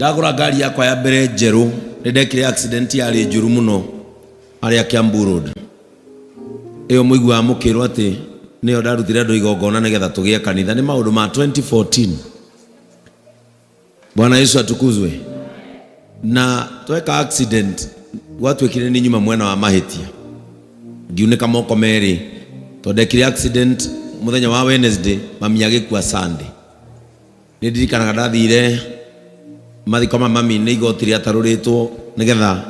ndagura ngari yakwa ya mbere njeru ndekire accident yari njuru muno ari Kiambu Road iyo muigwa mukirwo ati niyo ndarutire ndo igongona nigetha tugie kanitha ni maundu ma 2014. Bwana Yesu atukuzwe. Na tweka accident watu wekire ni nyuma mwena wa mahitia ngiuneka moko meri tondekire accident muthenya wa Wednesday mami agikua Sunday nidirikana ndathire mathiko ma mami ni igotiri ataruritwo nigetha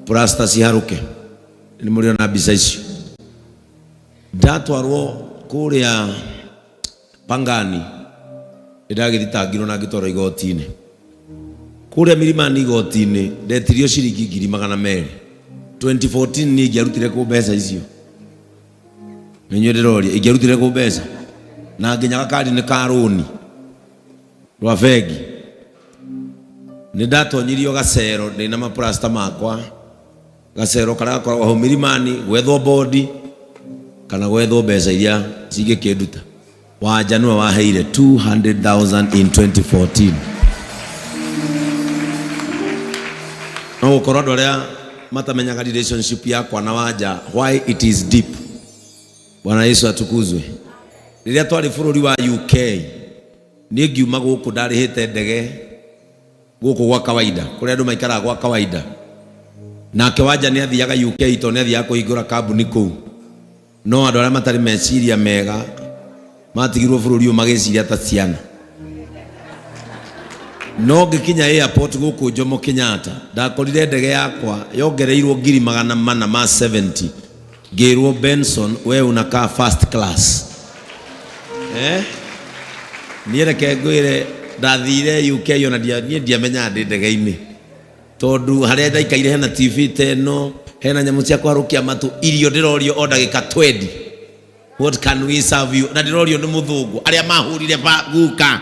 plaster ciharuke ni muri na mbica icio ndatwarwo kuria Pangani ndagithitangirwo na ngitwaro igoti-ini kuria Milimani igoti-ini ndetirio ciringi 200,000 2014 ni ngiarutire ku mbeca icio ninyo ndiroria ngiarutire ku mbeca na nginya gakari ni karoni rwa bengi ni ndatonyirio gacero ndina maplasta makwa gacero karia gakoragwo ho Milimani gwethwo bodi kana gwethwo mbeca iria cingikinduta wanja niwe waheire 200,000 in 2014. No ukorwo andu aria matamenyaga relationship yakwa na wanja why it is deep. Bwana Yesu atukuzwe. Riria twari bururi wa UK ni ngiuma guku ndarihite ndege guku gwa kawaida kuria andu maikara gwa kawaida nake wanja ni athiaga UK to ni athiaga kuhingura kambuni kuu no andu aria matari meciria mega matigirwo bururi u magiciria ta ciana no ngikinya airport guku Jomo Kenyatta ndakorire ndege yakwa yongereirwo 470 ngirwo Benson we unakaa first class niereke ngwire ndathire UK yona nie ndiamenya ndi ndege-ini tondu haria ndaikaire hena TV teno hena nyamu cia kwarukia matu irio ndirorio o ndagika 20 what can we serve you na ndirorio ni muthungu aria mahurire guka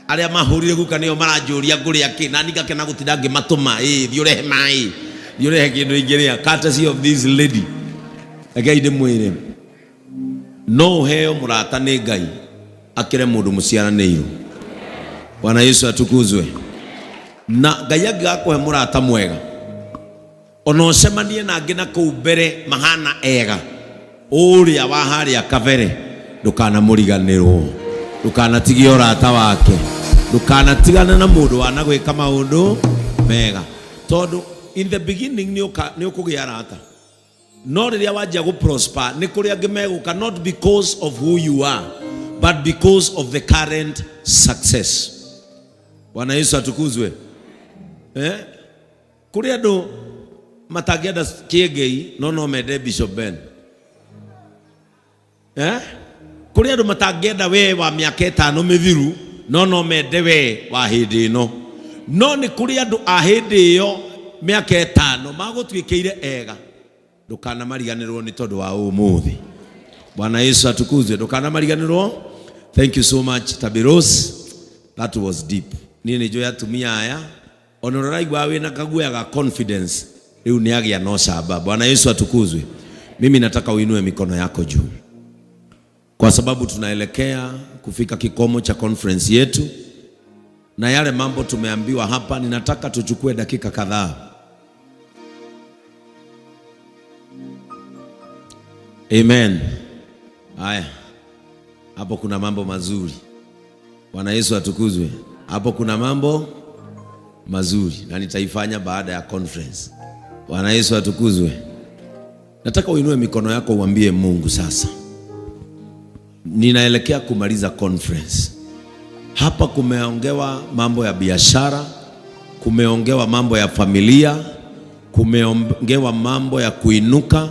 aria mahurire guka niyo maranjuria nguria ki na ningakena gutinda ngimatuma thiurehe mai thiurehe kindu ingiria courtesy of this lady agai ndi mwire no heo murata ni Ngai akire mundu muciaraneiru. Bwana Yesu atukuzwe. Na Ngai agakuhe murata mwega ono cemanie nangi na kuu mbere mahana ega uria wa haria kabere ndukana muriganirwo ndukana tigia urata wake ndukana tigana na mundu wana gwika maundu mega tondu in the beginning ni ukugia arata no riria wajia gu prosper ni kuria ngimeguka not because of who you are but because of the current success. Bwana Yesu atukuzwe. Kuria andu matagienda kiengei no mende Bishop Ben. Kuria andu matagienda we wa miaka 5 mithiru no mende we wa hindi ino no ni kuria andu a hindi iyo miaka 5 magutwikeire ega ndukana mariganirwo ni tondu wa umuthi. Bwana Yesu atukuzwe. Ndukana mariganirwo. Thank you so much Tabiros, that was deep. Ni nijo atumia aya onoraigwa we na kaguya ga confidence riu ni agia no shaba. Bwana Yesu atukuzwe. Mimi nataka uinue mikono yako juu kwa sababu tunaelekea kufika kikomo cha conference yetu na yale mambo tumeambiwa hapa. Ninataka tuchukue dakika kadhaa. Amen. Haya, hapo kuna mambo mazuri. Bwana Yesu atukuzwe. Hapo kuna mambo mazuri na nitaifanya baada ya conference. Bwana Yesu atukuzwe. Nataka uinue mikono yako uambie Mungu sasa, ninaelekea kumaliza conference. Hapa kumeongewa mambo ya biashara, kumeongewa mambo ya familia, kumeongewa mambo ya kuinuka,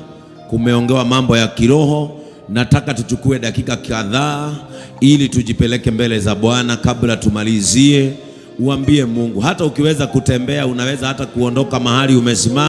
kumeongewa mambo ya kiroho. Nataka tuchukue dakika kadhaa ili tujipeleke mbele za Bwana kabla tumalizie. Uambie Mungu, hata ukiweza kutembea, unaweza hata kuondoka mahali umesimama.